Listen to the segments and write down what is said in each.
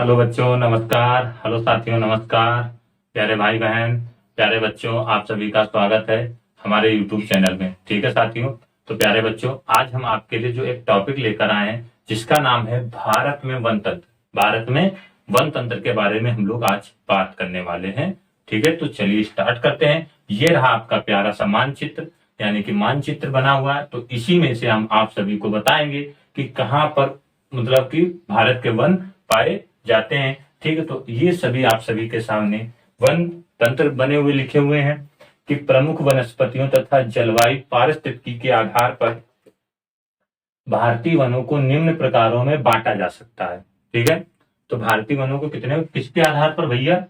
Hello बच्चों नमस्कार। Hello साथियों नमस्कार। प्यारे भाई बहन, प्यारे बच्चों, आप सभी का स्वागत है हमारे यूट्यूब चैनल में। ठीक है साथियों, तो प्यारे बच्चों, आज हम आपके लिए जो एक टॉपिक लेकर आए हैं जिसका नाम है भारत में वन तंत्र। भारत में वन तंत्र के बारे में हम लोग आज बात करने वाले हैं। ठीक है, तो चलिए स्टार्ट करते हैं। ये रहा आपका प्यारा सा मानचित्र, यानी कि मानचित्र बना हुआ है। तो इसी में से हम आप सभी को बताएंगे कि कहाँ पर मतलब कि भारत के वन पाए जाते हैं। ठीक है, तो ये सभी आप सभी के सामने वन तंत्र बने हुए लिखे हुए हैं कि प्रमुख वनस्पतियों तथा जलवायु पारिस्थितिकी के आधार पर भारतीय वनों को निम्न प्रकारों में बांटा जा सकता है। ठीक है, तो भारतीय वनों को किसके आधार पर भैया?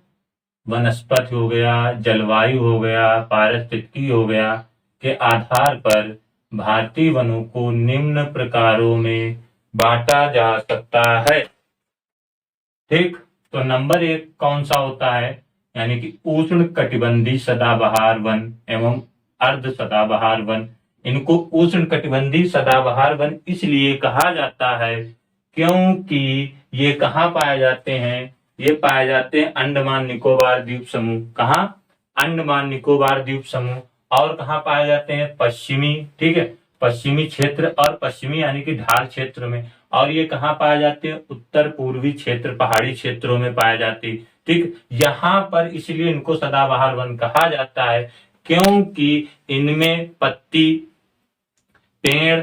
वनस्पति हो गया, जलवायु हो गया, पारिस्थितिकी हो गया के आधार पर भारतीय वनों को निम्न प्रकारों में बांटा जा सकता है। ठीक, तो नंबर 1 कौन सा होता है? यानी कि उष्ण कटिबंधीय सदाबहार वन एवं अर्ध सदाबहार वन। इनको उष्ण कटिबंधीय सदाबहार वन इसलिए कहा जाता है क्योंकि ये कहाँ पाए जाते हैं? ये पाए जाते हैं अंडमान निकोबार द्वीप समूह। कहाँ? अंडमान निकोबार द्वीप समूह। और कहाँ पाए जाते हैं? पश्चिमी, ठीक है, पश्चिमी क्षेत्र और पश्चिमी यानी कि ढाल क्षेत्र में। और ये कहाँ पाए जाते हैं? उत्तर पूर्वी क्षेत्र, पहाड़ी क्षेत्रों में पाए जाते हैं। ठीक, यहाँ पर इसलिए इनको सदाबहार वन कहा जाता है क्योंकि इनमें पत्ती, पेड़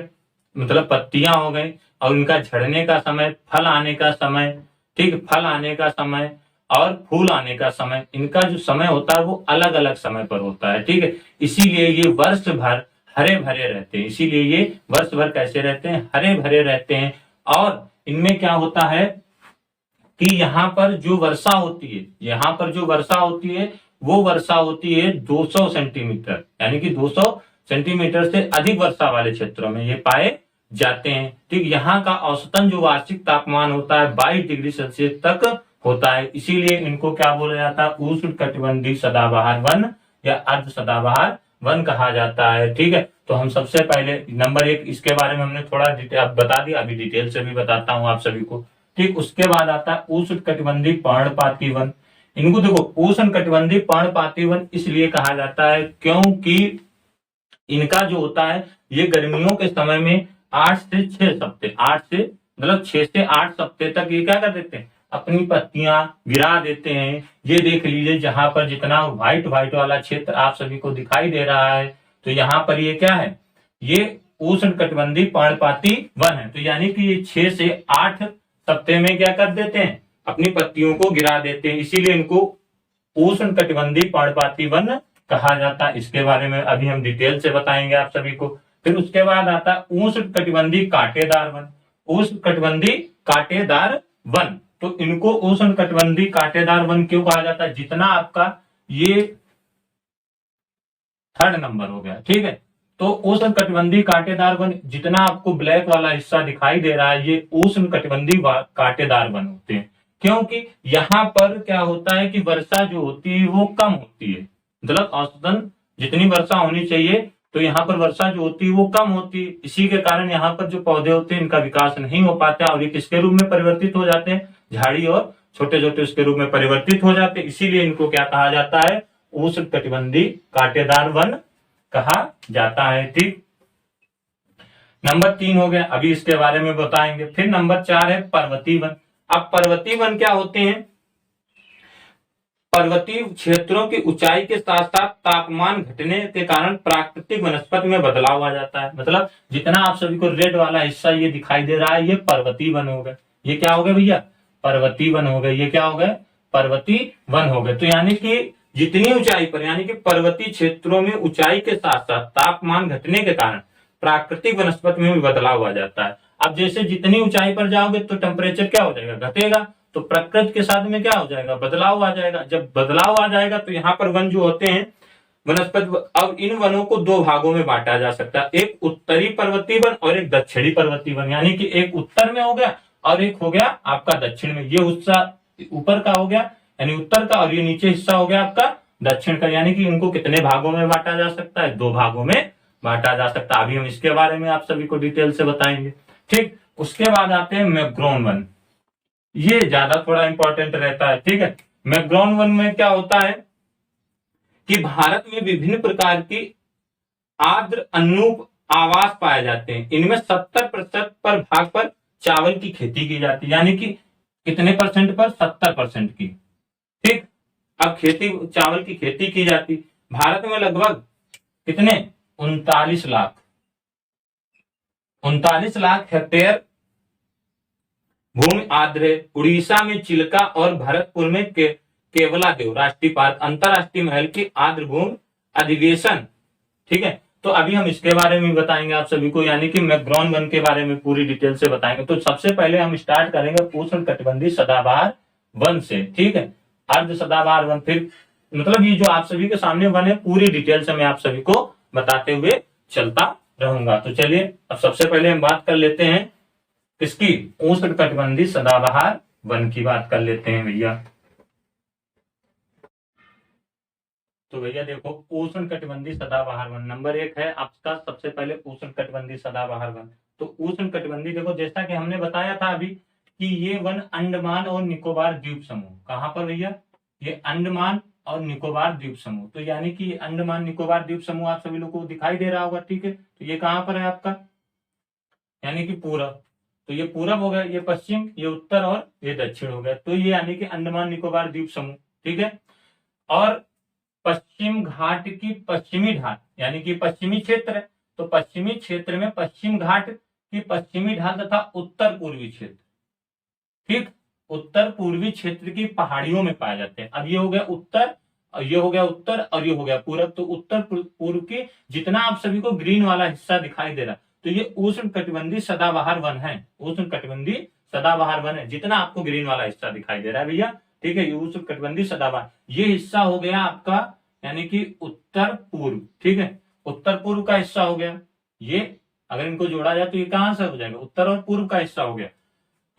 मतलब पत्तियां हो गई और इनका झड़ने का समय, फल आने का समय, ठीक, फल आने का समय और फूल आने का समय, इनका जो समय होता है वो अलग अलग समय पर होता है। ठीक है, इसीलिए ये वर्ष भर हरे भरे रहते हैं। इसीलिए ये वर्ष भर कैसे रहते हैं? हरे भरे रहते हैं। और इनमें क्या होता है कि यहाँ पर जो वर्षा होती है, यहाँ पर जो वर्षा होती है वो वर्षा होती है 200 सेंटीमीटर, यानी कि 200 सेंटीमीटर से अधिक वर्षा वाले क्षेत्रों में ये पाए जाते हैं। ठीक, यहाँ का औसतन जो वार्षिक तापमान होता है 22 डिग्री सेल्सियस तक होता है। इसीलिए इनको क्या बोला जाता है? उष्ण कटिबंधीय सदाबहार वन या अर्ध सदाबहार वन कहा जाता है। ठीक है, तो हम सबसे पहले नंबर 1 इसके बारे में हमने थोड़ा बता दिया, अभी डिटेल से भी बताता हूं आप सभी को। ठीक, उसके बाद आता है उष्ण कटिबंधीय पर्णपाती वन। इनको देखो, उष्ण कटिबंधीय पर्णपाती वन इसलिए कहा जाता है क्योंकि इनका जो होता है ये गर्मियों के समय में 8 से 6 हफ्ते, 8 से मतलब 6 से 8 हफ्ते तक ये क्या कर देते हैं? अपनी पत्तियां गिरा देते हैं। ये देख लीजिए, जहां पर जितना व्हाइट व्हाइट वाला क्षेत्र आप सभी को दिखाई दे रहा है, तो यहाँ पर ये क्या है? ये उष्ण कटिबंधीय पर्णपाती वन है। तो यानी कि ये 6 से 8 हफ्ते में क्या कर देते हैं? अपनी पत्तियों को गिरा देते हैं। इसीलिए इनको उष्ण कटिबंधीय पर्णपाती वन कहा जाता है। इसके बारे में अभी हम डिटेल से बताएंगे आप सभी को। फिर उसके बाद आता है उष्ण कटिबंधीय कांटेदार वन। उष्ण कटिबंधीय कांटेदार वन, तो इनको उष्ण कटिबंधीय कांटेदार वन क्यों कहा जाता है? जितना आपका ये 3rd नंबर हो गया, ठीक है, तो उष्ण कटिबंधीय कांटेदार वन, जितना आपको ब्लैक वाला हिस्सा दिखाई दे रहा है ये उष्ण कटिबंधीय कांटेदार वन होते हैं। क्योंकि यहाँ पर क्या होता है कि वर्षा जो होती है वो कम होती है, मतलब औसतन जितनी वर्षा होनी चाहिए तो यहाँ पर वर्षा जो होती है वो कम होती है। इसी के कारण यहाँ पर जो पौधे होते हैं इनका विकास नहीं हो पाता और ये किसके रूप में परिवर्तित हो जाते हैं? झाड़ी और छोटे छोटे उसके रूप में परिवर्तित हो जाते हैं। इसीलिए इनको क्या कहा जाता है? उष्ण कटिबंधीय कांटेदार वन कहा जाता है। ठीक, नंबर 3 हो गया, अभी इसके बारे में बताएंगे। फिर नंबर 4 है पर्वतीय वन। अब पर्वतीय वन क्या होते हैं? पर्वतीय क्षेत्रों की ऊंचाई के साथ साथ तापमान घटने के कारण प्राकृतिक वनस्पति में बदलाव आ जाता है। मतलब जितना आप सभी को रेड वाला हिस्सा ये दिखाई दे रहा है ये पर्वतीय वन हो गए। ये क्या हो गए भैया? पर्वतीय वन हो गए। ये क्या हो गए? पर्वतीय वन हो गए। तो यानी कि जितनी ऊंचाई पर, यानी कि पर्वतीय क्षेत्रों में ऊंचाई के साथ साथ तापमान घटने के कारण प्राकृतिक वनस्पति में भी बदलाव आ जाता है। अब जैसे जितनी ऊंचाई पर जाओगे तो टेम्परेचर क्या हो जाएगा? घटेगा, तो प्रकृति के साथ में क्या हो जाएगा? बदलाव आ जाएगा। जब बदलाव आ जाएगा तो यहाँ पर वन जो होते हैं वनस्पति, अब इन वनों को 2 भागों में बांटा जा सकता है, एक उत्तरी पर्वतीय वन और एक दक्षिणी पर्वतीय वन। यानी कि एक उत्तर में हो गया और एक हो गया आपका दक्षिण में। ये हिस्सा ऊपर का हो गया यानी उत्तर का, और ये नीचे हिस्सा हो गया आपका दक्षिण का। यानी कि इनको कितने भागों में बांटा जा सकता है? 2 भागों में बांटा जा सकता है। अभी हम इसके बारे में आप सभी को डिटेल से बताएंगे। ठीक, उसके बाद आते हैं मैंग्रोव वन। ये ज्यादा थोड़ा इंपॉर्टेंट रहता है, ठीक है। मैकग्राउंड वन में क्या होता है कि भारत में विभिन्न प्रकार की आर्द्र अनूप आवास पाए जाते हैं। इनमें 70% पर भाग पर चावल की खेती की जाती है, यानी कि कितने परसेंट पर? 70% की, ठीक। अब खेती, चावल की खेती की जाती। भारत में लगभग कितने? 39 लाख, 39 लाख हेक्टेयर भूमि आर्द्र है। उड़ीसा में चिल्का और भरतपुर में केवलादेव राष्ट्रीय पार्क अंतरराष्ट्रीय महल की आर्द्र भूमि अधिवेशन, ठीक है। तो अभी हम इसके बारे में बताएंगे आप सभी को, यानी कि मैकग्राउंड वन के बारे में पूरी डिटेल से बताएंगे। तो सबसे पहले हम स्टार्ट करेंगे उष्ण कटिबंधीय सदाबहार वन से, ठीक है। अर्ध सदाबहार वन, फिर मतलब ये जो आप सभी के सामने वन है, पूरी डिटेल से मैं आप सभी को बताते हुए चलता रहूंगा। तो चलिए अब सबसे पहले हम बात कर लेते हैं किसकी? उष्ण कटिबंधीय सदाबहार वन की बात कर लेते हैं भैया। तो भैया देखो, उष्ण कटिबंधीय सदाबहार वन नंबर 1 है आपका, सबसे पहले उष्ण कटिबंधीय सदाबहार वन। तो उष्ण कटिबंधीय देखो, जैसा कि हमने बताया था अभी कि ये वन अंडमान और निकोबार द्वीप समूह, कहां पर भैया? ये अंडमान और निकोबार द्वीप समूह। तो यानी कि अंडमान निकोबार द्वीप समूह आप सभी लोगों को दिखाई दे रहा होगा, ठीक है। तो ये कहां पर है आपका? यानी कि पूरब। तो ये पूरब हो गया, ये पश्चिम, ये उत्तर और ये दक्षिण हो गया। तो ये यानी कि अंडमान निकोबार द्वीप समूह, ठीक है। और पश्चिम घाट की पश्चिमी ढाल, यानी कि पश्चिमी क्षेत्र है, तो पश्चिमी क्षेत्र में पश्चिम घाट की पश्चिमी ढाल तथा उत्तर पूर्वी क्षेत्र, ठीक, उत्तर पूर्वी क्षेत्र की पहाड़ियों में पाए जाते हैं। अब ये हो गया उत्तर, और ये हो गया उत्तर, और ये हो गया पूरब। तो उत्तर पूर्व की जितना आप सभी को ग्रीन वाला हिस्सा दिखाई दे रहा, तो ये उष्ण कटिबंधीय सदाबहार वन है। उष्ण कटिबंधीय सदाबहार वन है, जितना आपको ग्रीन वाला हिस्सा दिखाई दे रहा है भैया, ठीक है। ये उष्ण कटिबंधीय सदाबहार, ये हिस्सा हो गया आपका, यानी कि उत्तर पूर्व, ठीक है। उत्तर पूर्व का हिस्सा हो गया ये, अगर इनको जोड़ा जाए तो ये कहां से हो जाएगा? उत्तर और पूर्व का हिस्सा हो गया,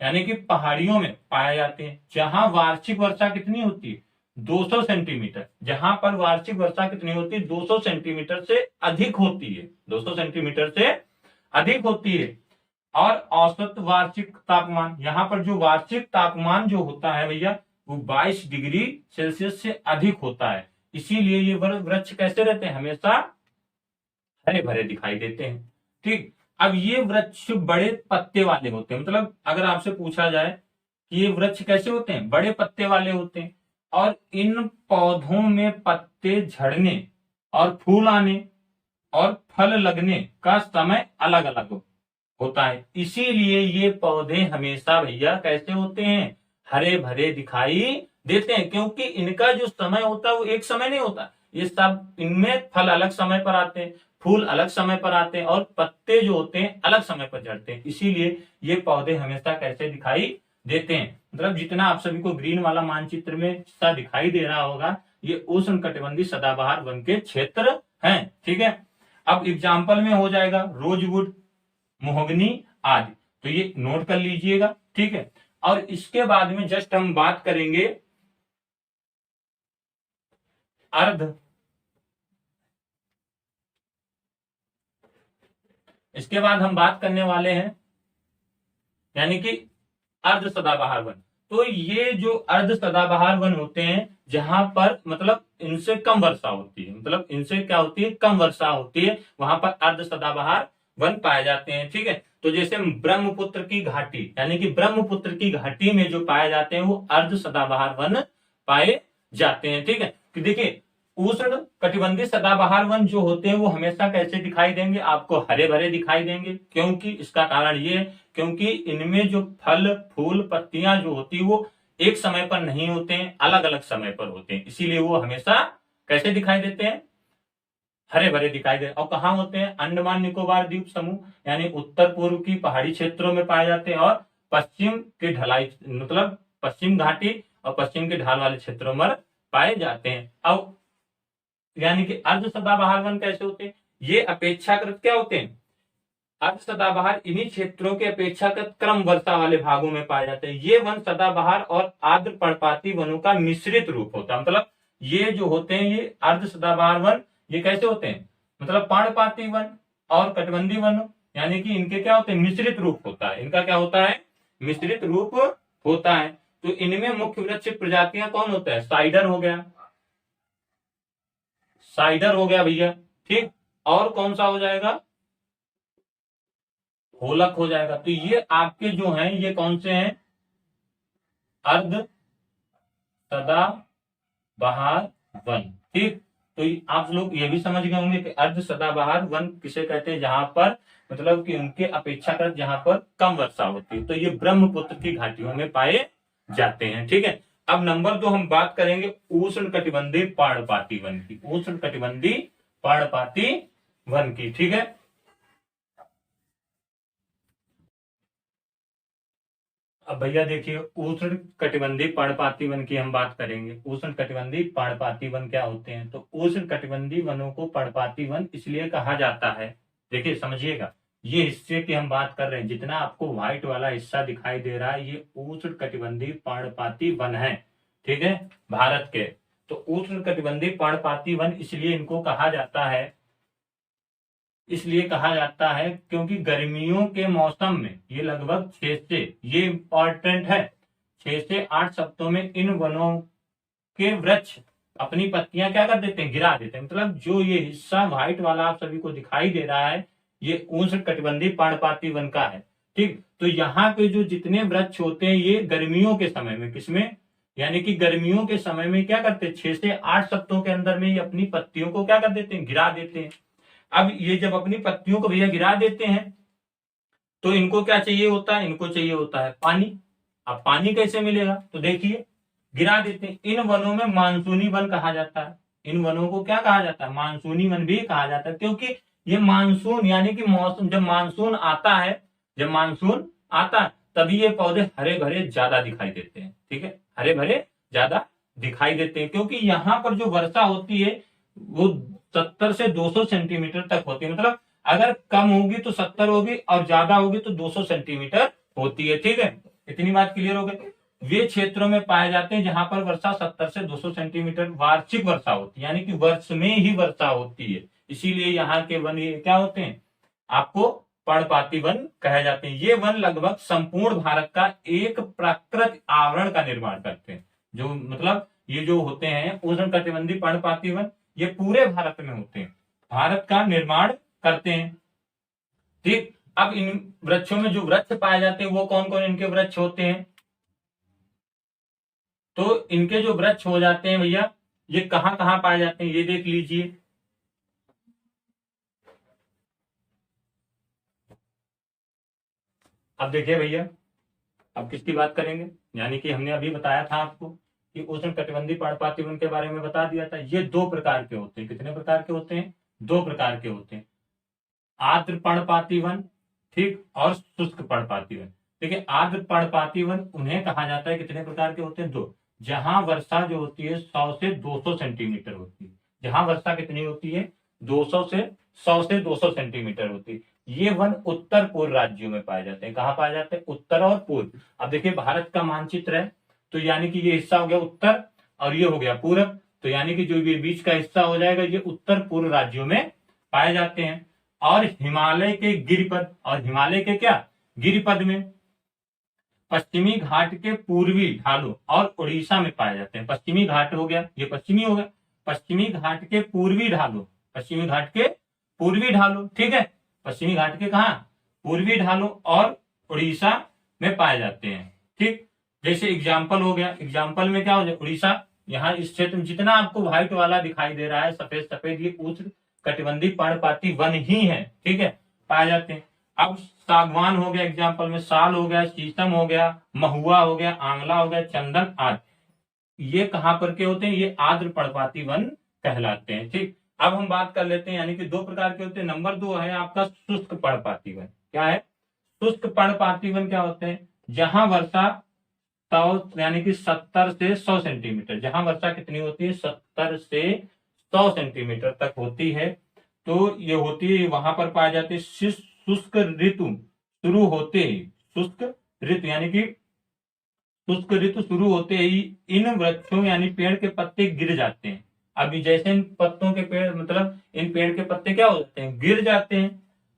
यानी कि पहाड़ियों में पाए जाते हैं, जहां वार्षिक वर्षा कितनी होती है? 200 सेंटीमीटर। जहां पर वार्षिक वर्षा कितनी होती है? 200 सेंटीमीटर से अधिक होती है, 200 सेंटीमीटर से अधिक होती है। और औसत वार्षिक तापमान, यहाँ पर जो वार्षिक तापमान जो होता है भैया, वो 22 डिग्री सेल्सियस से अधिक होता है। इसीलिए ये वृक्ष कैसे रहते हैं? हमेशा हरे भरे दिखाई देते हैं, ठीक। अब ये वृक्ष बड़े पत्ते वाले होते हैं, मतलब अगर आपसे पूछा जाए कि ये वृक्ष कैसे होते हैं? बड़े पत्ते वाले होते हैं। और इन पौधों में पत्ते झड़ने और फूल आने और फल लगने का समय अलग अलग होता है। इसीलिए ये पौधे हमेशा भैया कैसे होते हैं? हरे भरे दिखाई देते हैं, क्योंकि इनका जो समय होता है वो एक समय नहीं होता। ये सब, इनमें फल अलग समय पर आते हैं, फूल अलग समय पर आते हैं, और पत्ते जो होते हैं अलग समय पर झड़ते हैं। इसीलिए ये पौधे हमेशा कैसे दिखाई देते हैं? मतलब जितना आप सभी को ग्रीन वाला मानचित्र में हिस्सा दिखाई दे रहा होगा, ये उष्ण कटिबंधीय सदाबहार वन के क्षेत्र हैं, ठीक है। अब एग्जाम्पल में हो जाएगा रोजवुड, मोहगनी आदि, तो ये नोट कर लीजिएगा, ठीक है। और इसके बाद में जस्ट हम बात करेंगे अर्ध, इसके बाद हम बात करने वाले हैं यानी कि अर्ध सदाबहार वन। तो ये जो अर्ध सदाबहार वन होते हैं, जहां पर मतलब इनसे कम वर्षा होती है, मतलब इनसे क्या होती है? कम वर्षा होती है, वहां पर अर्ध सदाबहार वन पाए जाते हैं, ठीक है। तो जैसे ब्रह्मपुत्र की घाटी, यानी कि ब्रह्मपुत्र की घाटी में जो पाए जाते हैं वो अर्ध सदाबहार वन पाए जाते हैं, ठीक है। कि देखिए, उष्ण कटिबंधीय सदाबहार वन जो होते हैं वो हमेशा कैसे दिखाई देंगे? आपको हरे भरे दिखाई देंगे। क्योंकि इसका कारण ये है क्योंकि इनमें जो फल फूल पत्तियां जो होती है वो एक समय पर नहीं होते हैं, अलग अलग समय पर होते हैं। इसीलिए वो हमेशा कैसे दिखाई देते हैं? हरे भरे दिखाई दे। और कहाँ होते हैं? अंडमान निकोबार द्वीप समूह, यानी उत्तर पूर्व की पहाड़ी क्षेत्रों में पाए जाते हैं, और पश्चिम की ढलाई, मतलब पश्चिम घाटी और पश्चिम के ढाल वाले क्षेत्रों में पाए जाते हैं। अब यानी कि अर्ध सदाबहार वन कैसे होते हैं? ये अपेक्षाकृत क्या होते हैं? अर्ध सदाबहार इन्हीं क्षेत्रों के अपेक्षाकृत क्रम वर्षा वाले भागों में पाए जाते हैं। ये वन सदाबहार और आर्द्र पर्णपाती वनों का मिश्रित रूप होता है। मतलब ये जो होते हैं ये अर्ध सदाबहार वन, ये कैसे होते हैं? मतलब पर्णपाती वन और कटिबंधीय वन, यानी कि इनके क्या होते हैं? मिश्रित रूप होता है। इनका क्या होता है? मिश्रित रूप होता है। तो इनमें मुख्य वृक्ष प्रजातियां कौन होता है? साइडर हो गया, साइडर हो गया भैया, ठीक। और कौन सा हो जाएगा? होलक हो जाएगा। तो ये आपके जो हैं ये कौन से हैं? अर्ध सदाबहार वन, ठीक। तो आप लोग ये भी समझ गए होंगे कि अर्ध सदाबहार वन किसे कहते हैं? जहां पर मतलब कि उनके अपेक्षाकृत जहां पर कम वर्षा होती है, तो ये ब्रह्मपुत्र की घाटियों में पाए जाते हैं, ठीक है। अब नंबर 2 हम बात करेंगे उष्ण कटिबंधीय पर्णपाती वन की, उष्ण कटिबंधीय पर्णपाती वन की, ठीक है। अब भैया देखिए, उष्ण कटिबंधीय पर्णपाती वन की हम बात करेंगे। उष्ण कटिबंधीय पर्णपाती वन क्या होते हैं? तो उष्ण कटिबंधीय वनों को पर्णपाती वन इसलिए कहा जाता है, देखिए समझिएगा, ये हिस्से की हम बात कर रहे हैं, जितना आपको व्हाइट वाला हिस्सा दिखाई दे रहा है ये उष्ण कटिबंधीय पर्णपाती वन है, ठीक है, भारत के। तो उष्ण कटिबंधीय पर्णपाती वन इसलिए इनको कहा जाता है, इसलिए कहा जाता है क्योंकि गर्मियों के मौसम में ये लगभग 6 से, ये इंपॉर्टेंट है, 6 से 8 सप्ताह में इन वनों के वृक्ष अपनी पत्तियां क्या कर देते हैं? गिरा देते हैं। मतलब जो ये हिस्सा व्हाइट वाला आप सभी को दिखाई दे रहा है ये उष्ण कटिबंधीय पर्णपाती वन का है, ठीक। तो यहाँ पे जो जितने वृक्ष होते हैं ये गर्मियों के समय में, किसमें? यानी कि गर्मियों के समय में क्या करते हैं? 6 से 8 सप्ताह के अंदर में ये अपनी पत्तियों को क्या कर देते हैं? गिरा देते हैं। अब ये जब अपनी पत्तियों को भैया गिरा देते हैं तो इनको क्या चाहिए होता है? इनको चाहिए होता है पानी। अब पानी कैसे मिलेगा? तो देखिए, गिरा देते हैं। इन वनों में मानसूनी वन कहा जाता है, इन वनों को क्या कहा जाता है? मानसूनी वन भी कहा जाता है, क्योंकि ये मानसून यानी कि मौसम, जब मानसून आता है, जब मानसून आता है तभी ये पौधे हरे भरे ज्यादा दिखाई देते हैं, ठीक है, हरे भरे ज्यादा दिखाई देते हैं, क्योंकि यहाँ पर जो वर्षा होती है वो 70 से 200 सेंटीमीटर तक होती है। मतलब अगर कम होगी तो 70 होगी और ज्यादा होगी तो 200 सेंटीमीटर होती है, ठीक है। इतनी बात क्लियर हो गई। वे क्षेत्रों में पाए जाते हैं जहां पर वर्षा 70 से 200 सेंटीमीटर वार्षिक वर्षा होती है, यानी कि वर्ष में ही वर्षा होती है, इसीलिए यहाँ के वन ये क्या होते हैं? आपको पर्णपाती वन कहे जाते हैं। ये वन लगभग संपूर्ण भारत का एक प्राकृतिक आवरण का निर्माण करते हैं। जो मतलब ये जो होते हैं उष्ण कटिबंधीय पर्णपाती वन, ये पूरे भारत में होते हैं, भारत का निर्माण करते हैं, ठीक। अब इन वृक्षों में जो वृक्ष पाए जाते हैं वो कौन कौन इनके वृक्ष होते हैं? तो इनके जो वृक्ष हो जाते हैं भैया ये कहां कहां पाए जाते हैं ये देख लीजिए। अब देखिए भैया, अब किसकी बात करेंगे? यानी कि हमने अभी बताया था आपको कि उष्ण कटिबंधीय पर्णपाती वन के बारे में बता दिया था। ये 2 प्रकार के होते हैं। कितने प्रकार के होते हैं? 2 प्रकार के होते हैं, आर्द्र पर्णपाती वन, ठीक, और शुष्क पर्णपाती वन। देखिए, आर्द्र पर्णपाती वन उन्हें कहा जाता है, कितने प्रकार के होते हैं? 2। जहां वर्षा जो होती है 100 से 200 सेंटीमीटर होती है, जहां वर्षा कितनी होती है? 200 से 100 से 200 सेंटीमीटर होती है। ये वन उत्तर पूर्व राज्यों में पाए जाते हैं। कहाँ पाए जाते हैं? उत्तर और पूर्व। अब देखिए, भारत का मानचित्र है, तो यानी कि ये हिस्सा हो गया उत्तर और ये हो गया पूर्व, तो यानी कि जो ये बीच का हिस्सा हो जाएगा ये उत्तर पूर्व राज्यों में पाए जाते हैं। और हिमालय के गिरिपद, और हिमालय के क्या? गिरिपद में, पश्चिमी घाट के पूर्वी ढालों और उड़ीसा में पाए जाते हैं। पश्चिमी घाट हो गया, ये पश्चिमी हो गया, पश्चिमी घाट के पूर्वी ढालों, पश्चिमी घाट के पूर्वी ढालों, ठीक है, पश्चिमी घाट के कहा? पूर्वी ढालों और उड़ीसा में पाए जाते हैं, ठीक। जैसे एग्जाम्पल हो गया, एग्जाम्पल में क्या हो जाए? उड़ीसा, यहाँ इस क्षेत्र में जितना आपको व्हाइट वाला दिखाई दे रहा है सफेद सफेद, ये उष्ण कटिबंधीय पर्णपाती वन ही है, ठीक है, पाए जाते हैं। अब सागवान हो गया एग्जाम्पल में, साल हो गया, शीशम हो गया, महुआ हो गया, आंवला हो गया, चंदन आदि, ये कहां पर के होते हैं? ये आर्द्र पर्णपाती वन कहलाते हैं, ठीक। अब हम बात कर लेते हैं, यानी कि 2 प्रकार के होते हैं। नंबर 2 है आपका शुष्क पर्णपाती वन। क्या है? शुष्क पर्णपाती वन क्या होते हैं? जहां वर्षा 100 यानी कि 70 से 100 सेंटीमीटर, जहां वर्षा कितनी होती है? 70 से 100 सेंटीमीटर तक होती है, तो ये होती है, वहां पर पाए जाते हैं। शुष्क ऋतु शुरू होते ही, शुष्क ऋतु यानी कि शुष्क ऋतु शुरू होते ही इन वृक्षों यानी पेड़ के पत्ते गिर जाते हैं। अभी जैसे इन पत्तों के पेड़ मतलब इन पेड़ के पत्ते क्या हो जाते हैं? गिर जाते हैं।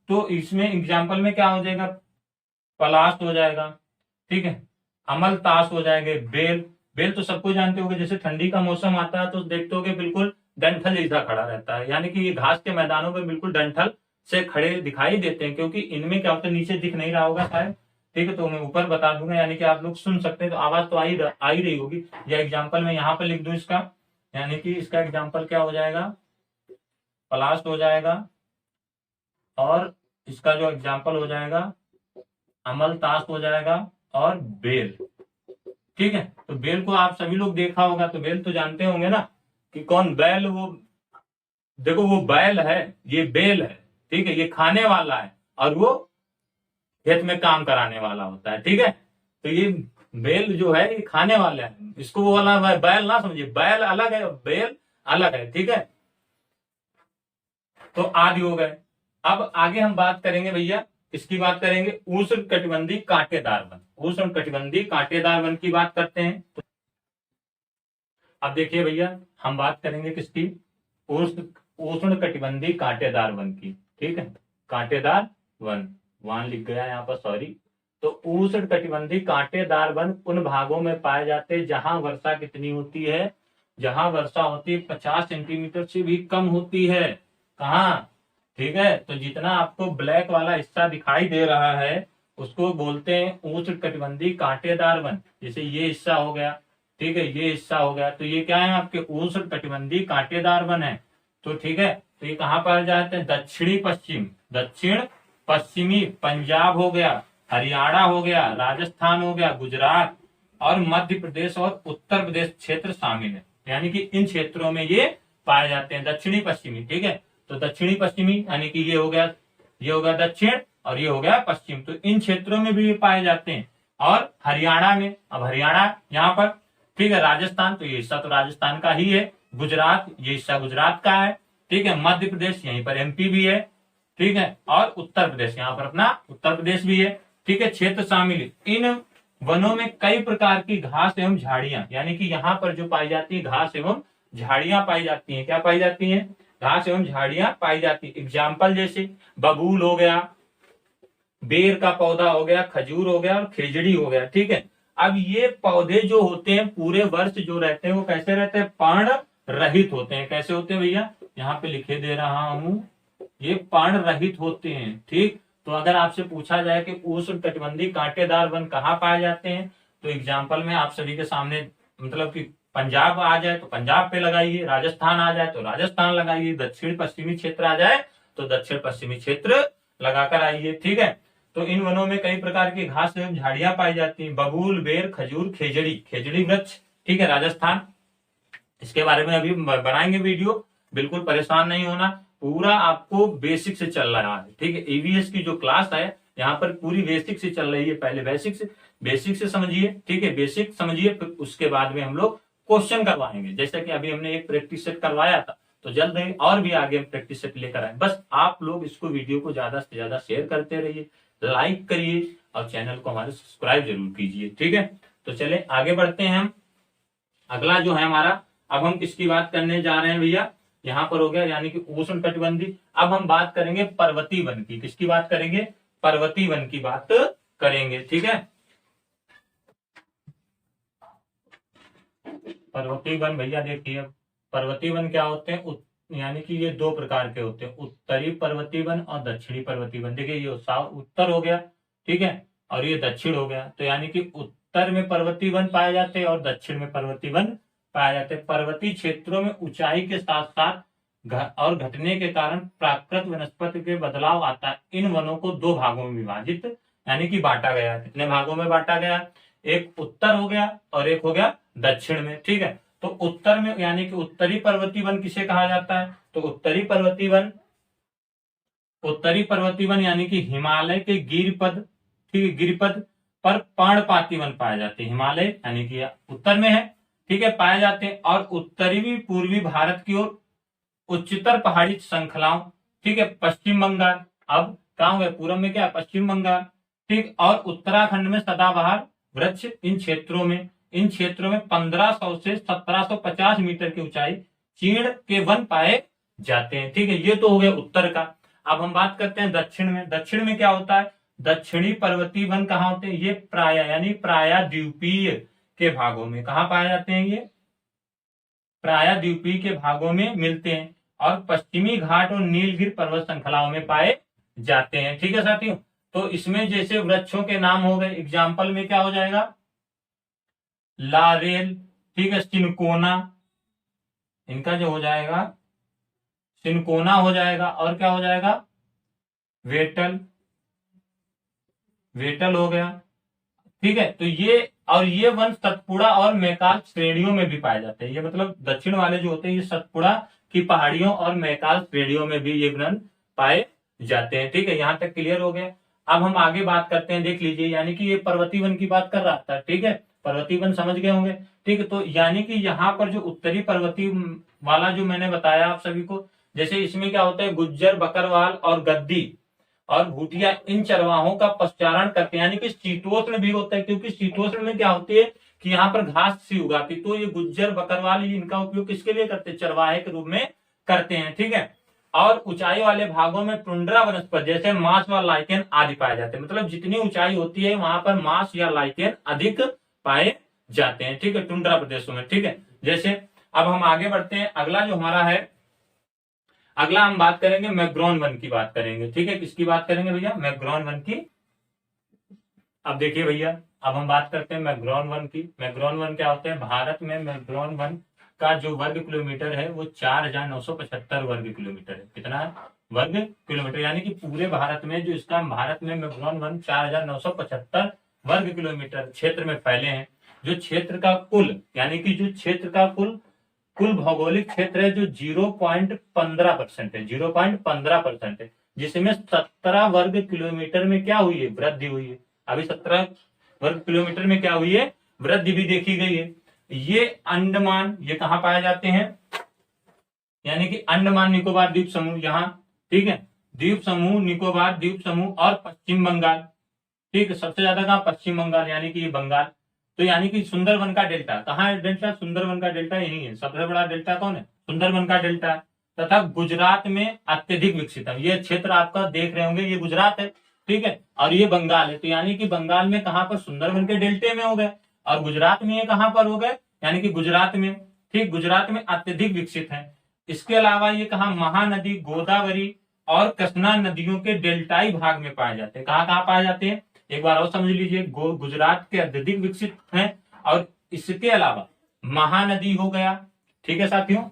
तो इसमें एग्जाम्पल में क्या हो जाएगा? पलाश हो जाएगा, ठीक है, अमलतास हो जाएंगे, बेल। बेल तो सबको जानते होंगे, जैसे ठंडी का मौसम आता है तो देखते होगे बिल्कुल डंठल जैसा खड़ा रहता है, यानी कि ये घास के मैदानों में बिल्कुल डंठल से खड़े दिखाई देते हैं, क्योंकि इनमें क्या होता है, नीचे दिख नहीं रहा होगा शायद, ठीक है, तो मैं ऊपर बता दूंगा, यानी कि आप लोग सुन सकते हैं, तो आवाज तो आ ही रही होगी। या एग्जाम्पल मैं यहाँ पर लिख दूं इसका, यानी कि इसका एग्जाम्पल क्या हो जाएगा, पलाश हो जाएगा, और इसका जो एग्जाम्पल हो जाएगा अमलतास हो जाएगा, और बेल। ठीक है, तो बेल को आप सभी लोग देखा होगा, तो बेल तो जानते होंगे ना कि कौन बैल, वो देखो वो बैल है, ये बेल है, ठीक है, ये खाने वाला है, और वो खेत में काम कराने वाला होता है, ठीक है। तो ये बेल जो है ये खाने वाला है, इसको वो वाला बैल ना समझिए, बैल अलग है, बेल अलग है, ठीक है। तो आदि हो गए। अब आगे हम बात करेंगे भैया, इसकी बात करेंगे उष्ण कटिबंधीय कांटेदार वन। उष्ण कटिबंधीय कांटेदार वन की बात करते हैं। अब देखिए भैया, हम बात करेंगे किसकी, उष्ण उष्ण कटिबंधीय कांटेदार वन की, ठीक है, कांटेदार वन, वन लिख गया यहाँ पर, सॉरी। तो उष्ण कटिबंधीय कांटेदार वन उन भागों में पाए जाते हैं जहां वर्षा कितनी होती है, जहां वर्षा होती है 50 सेंटीमीटर से भी कम होती है। कहाँ, ठीक है, तो जितना आपको ब्लैक वाला हिस्सा दिखाई दे रहा है उसको बोलते हैं उष्ण कटिबंधीय कांटेदार वन। जैसे ये हिस्सा हो गया, ठीक है, ये हिस्सा हो गया, तो ये क्या है, आपके उष्ण कटिबंधीय कांटेदार वन है। तो ठीक है, तो ये कहाँ पाए जाते हैं, दक्षिणी पश्चिम, दक्षिण पश्चिमी पंजाब हो गया, हरियाणा हो गया, राजस्थान हो गया, गुजरात और मध्य प्रदेश और उत्तर प्रदेश क्षेत्र शामिल है, यानी कि इन क्षेत्रों में ये पाए जाते हैं, दक्षिणी पश्चिमी, ठीक है। तो दक्षिणी पश्चिमी यानी कि ये हो गया, ये हो गया दक्षिण, और ये हो गया पश्चिम, तो इन क्षेत्रों में भी ये पाए जाते हैं। और हरियाणा में, अब हरियाणा यहाँ पर, ठीक है, राजस्थान, तो ये हिस्सा तो राजस्थान का ही है, गुजरात, ये हिस्सा गुजरात का है, ठीक है, मध्य प्रदेश यहीं पर एमपी भी है, ठीक है, और उत्तर प्रदेश यहाँ पर अपना उत्तर प्रदेश भी है, ठीक है, क्षेत्र शामिल है। इन वनों में कई प्रकार की घास एवं झाड़ियां, यानी कि यहाँ पर जो पाई जाती है घास एवं झाड़ियां पाई जाती हैं, क्या पाई जाती हैं, घास एवं झाड़ियां पाई जाती है। एग्जाम्पल जैसे बबूल हो गया, बेर का पौधा हो गया, खजूर हो गया, और खेजड़ी हो गया, ठीक है। अब ये पौधे जो होते हैं पूरे वर्ष जो रहते हैं वो कैसे रहते हैं, पर्ण रहित होते हैं। कैसे होते हैं भैया, यहाँ पे लिखे दे रहा हूं, ये पर्ण रहित होते हैं, ठीक। तो अगर आपसे पूछा जाए कि उष्ण कटिबंधीय कांटेदार वन कहाँ पाए जाते हैं, तो एग्जाम्पल में आप सभी के सामने, मतलब कि पंजाब आ जाए तो पंजाब पे लगाइए, राजस्थान आ जाए तो राजस्थान लगाइए, दक्षिण पश्चिमी क्षेत्र आ जाए तो दक्षिण पश्चिमी क्षेत्र लगाकर आइए, ठीक है। तो इन वनों में कई प्रकार की घास एवं झाड़ियां पाई जाती हैं, बबूल, बेर, खजूर, खेजड़ी, खेजड़ी वृक्ष, ठीक है, राजस्थान। इसके बारे में अभी बनाएंगे वीडियो, बिल्कुल परेशान नहीं होना, पूरा आपको बेसिक से चल रहा है, ठीक है। ईवीएस की जो क्लास है यहाँ पर पूरी बेसिक से चल रही है, पहले बेसिक से समझिए, ठीक है, बेसिक समझिए, फिर उसके बाद में हम लोग क्वेश्चन करवाएंगे, जैसे कि अभी हमने एक प्रैक्टिस सेट करवाया था, तो जल्द ही और भी आगे हम प्रैक्टिस सेट लेकर आए। बस आप लोग इसको वीडियो को ज्यादा से ज्यादा शेयर करते रहिए, लाइक करिए, और चैनल को हमारे सब्सक्राइब जरूर कीजिए, ठीक है। तो चले आगे बढ़ते हैं हम, अगला जो है हमारा, अब हम किसकी बात करने जा रहे हैं भैया, यहाँ पर हो गया यानी कि उष्ण कटिबंधीय। अब हम बात करेंगे पर्वतीय वन की, किसकी बात करेंगे, पर्वतीय वन की बात करेंगे, ठीक है। पर्वतीय वन भैया देखिए, पर्वतीय वन क्या होते हैं, यानी कि ये दो प्रकार के होते हैं, उत्तरी पर्वतीय वन और दक्षिणी पर्वतीय वन। देखिए ये उत्तर हो गया, ठीक है, और ये दक्षिण हो गया, तो यानी कि उत्तर में पर्वतीय वन पाए जाते हैं और दक्षिण में पर्वतीय वन पाए जाते हैं। पर्वतीय क्षेत्रों में ऊंचाई के साथ साथ और घटने के कारण प्राकृत वनस्पति के बदलाव आता है। इन वनों को दो भागों में विभाजित यानी कि बांटा गया, कितने भागों में बांटा गया, एक उत्तर हो गया और एक हो गया दक्षिण में, ठीक है। तो उत्तर में यानी कि उत्तरी पर्वतीय वन किसे कहा जाता है, तो उत्तरी पर्वतीय वन यानी कि हिमालय के गिरिपद, ठीक है, गिरिपद पर पर्णपाती वन पाए जाते हैं। हिमालय यानी कि उत्तर में है, ठीक है, पाए जाते हैं, और उत्तरी पूर्वी भारत की ओर उच्चतर पहाड़ी श्रृंखलाओं, ठीक है, पश्चिम बंगाल, अब कहा हुआ पूर्व में क्या, पश्चिम बंगाल, ठीक, और उत्तराखंड में सदाबहार वृक्ष। इन क्षेत्रों में 1500 से 1750 मीटर की ऊंचाई चीड़ के वन पाए जाते हैं, ठीक है। ये तो हो गया उत्तर का। अब हम बात करते हैं दक्षिण में। दक्षिण में क्या होता है, दक्षिणी पर्वतीय वन कहाँ होते हैं? ये यानी प्रायद्वीपीय के भागों में। कहाँ पाए जाते हैं? ये प्रायद्वीपीय के भागों में मिलते हैं और पश्चिमी घाट और नीलगिरी पर्वत श्रृंखलाओं में पाए जाते हैं। ठीक है साथियों, तो इसमें जैसे वृक्षों के नाम हो गए, एग्जाम्पल में क्या हो जाएगा? लारेल, ठीक है, सिनकोना, इनका जो हो जाएगा सिनकोना हो जाएगा, और क्या हो जाएगा? वेटल, वेटल हो गया। ठीक है, तो ये वन सतपुड़ा और मैकाल श्रेणियों में भी पाए जाते हैं। ये मतलब दक्षिण वाले जो होते हैं ये सतपुड़ा की पहाड़ियों और मैकाल श्रेणियों में भी ये वन पाए जाते हैं। ठीक है, यहां तक क्लियर हो गया। अब हम आगे बात करते हैं, देख लीजिए, यानी कि ये पर्वतीय वन की बात कर रहा था। ठीक है, पर्वतीय वन समझ गए होंगे। ठीक है, तो यानी कि यहाँ पर जो उत्तरी पर्वतीय वाला जो मैंने बताया आप सभी को, जैसे इसमें क्या होता है, गुज्जर, बकरवाल और गद्दी और भूटिया इन चरवाहों का पशुचारण करते हैं, यानी कि शीतोष्ण भी होता है, क्योंकि शीतोष्ण में क्या होती है कि यहाँ पर घास सी उगाती, तो ये गुज्जर, बकरवाल इनका उपयोग किसके लिए करते हैं? चरवाहे के रूप में करते हैं। ठीक है, और ऊंचाई वाले भागों में टुंड्रा वनस्पति जैसे मांस व लाइकेन आदि पाए जाते हैं। मतलब जितनी ऊंचाई होती है वहां पर मांस या लाइकेन अधिक पाए जाते हैं। ठीक है, टुंड्रा प्रदेशों में। ठीक है, जैसे अब हम आगे बढ़ते हैं, अगला जो हमारा है, अगला हम बात करेंगे मैग्रोन वन की बात करेंगे। ठीक है, किसकी बात करेंगे भैया? मैग्रोन वन की। अब देखिए भैया, अब हम बात करते हैं मैग्रोन वन की। मैग्रोन वन क्या होते हैं? भारत में मैग्रोन वन का जो वर्ग किलोमीटर है वो 4,975 वर्ग किलोमीटर है। कितना है? वर्ग किलोमीटर, यानी कि पूरे भारत में जो इसका भारत में मैग्रोन वन 4,975 वर्ग किलोमीटर क्षेत्र में फैले हैं। जो क्षेत्र का कुल, यानी कि जो क्षेत्र का कुल भौगोलिक क्षेत्र है जो 0.15% है, 0.15% है, जिसमें 17 वर्ग किलोमीटर में क्या हुई है? वृद्धि हुई है। अभी 17 वर्ग किलोमीटर में क्या हुई है? वृद्धि भी देखी गई है। ये अंडमान, ये कहाँ पाए जाते हैं? यानी कि अंडमान निकोबार द्वीप समूह यहाँ। ठीक है, द्वीप समूह, निकोबार द्वीप समूह और पश्चिम बंगाल। ठीक है, सबसे ज्यादा कहाँ? पश्चिम बंगाल, यानी कि ये बंगाल। तो यानी कि सुंदरवन का डेल्टा कहाँ है? डेल्टा, सुंदरवन का डेल्टा यही है। सबसे बड़ा डेल्टा कौन है? सुंदरवन का डेल्टा है। तथा गुजरात में अत्यधिक विकसित है। ये क्षेत्र आपका देख रहे होंगे, ये गुजरात है। ठीक है, और ये बंगाल है। तो यानी कि बंगाल में कहां पर? सुंदरवन के डेल्टे में हो गए, और गुजरात में ये कहां पर हो गए? यानी कि गुजरात में। ठीक, गुजरात में अत्यधिक विकसित है। इसके अलावा ये कहा? महानदी, गोदावरी और कृष्णा नदियों के डेल्टाई भाग में पाए जाते हैं। कहाँ कहाँ पाए जाते हैं? एक बार और समझ लीजिए, गुजरात के अत्यधिक विकसित हैं, और इसके अलावा महानदी हो गया, ठीक है साथियों,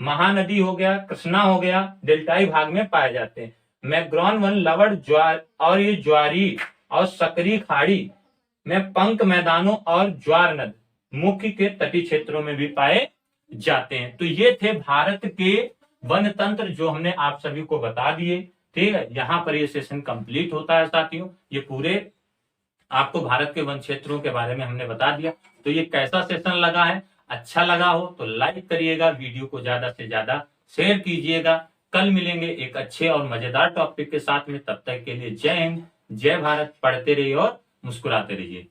महानदी हो गया, कृष्णा हो गया, डेल्टाई भाग में पाए जाते हैं। मैग्रोन वन लवण, ज्वार और ये ज्वारी और सकरी खाड़ी में पंक मैदानों और ज्वार नद मुख्य के तटीय क्षेत्रों में भी पाए जाते हैं। तो ये थे भारत के वन तंत्र जो हमने आप सभी को बता दिए। ठीक है, यहाँ पर ये सेशन कंप्लीट होता है साथियों। ये पूरे आपको भारत के वन क्षेत्रों के बारे में हमने बता दिया। तो ये कैसा सेशन लगा है? अच्छा लगा हो तो लाइक करिएगा, वीडियो को ज्यादा से ज्यादा शेयर कीजिएगा। कल मिलेंगे एक अच्छे और मजेदार टॉपिक के साथ में। तब तक के लिए जय हिंद, जय भारत। पढ़ते रहिए और मुस्कुराते रहिए।